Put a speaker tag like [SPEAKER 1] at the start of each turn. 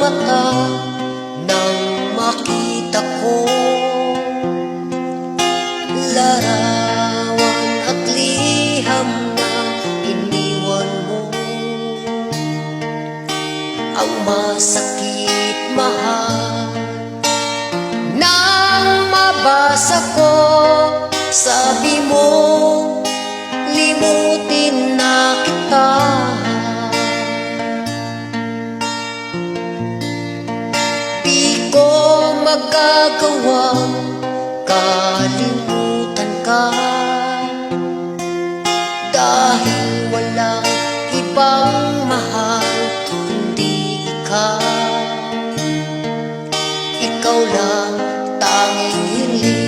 [SPEAKER 1] mata nang makita ko larawan at liham na iniwan mo. Ang masakit, mahal, nang mabasa ko, sabi mo, limutin na kita. Di ko magagawang kalimutan ka, dahil walang ibang mahal kundi ikaw. Ikaw lang tanging hiling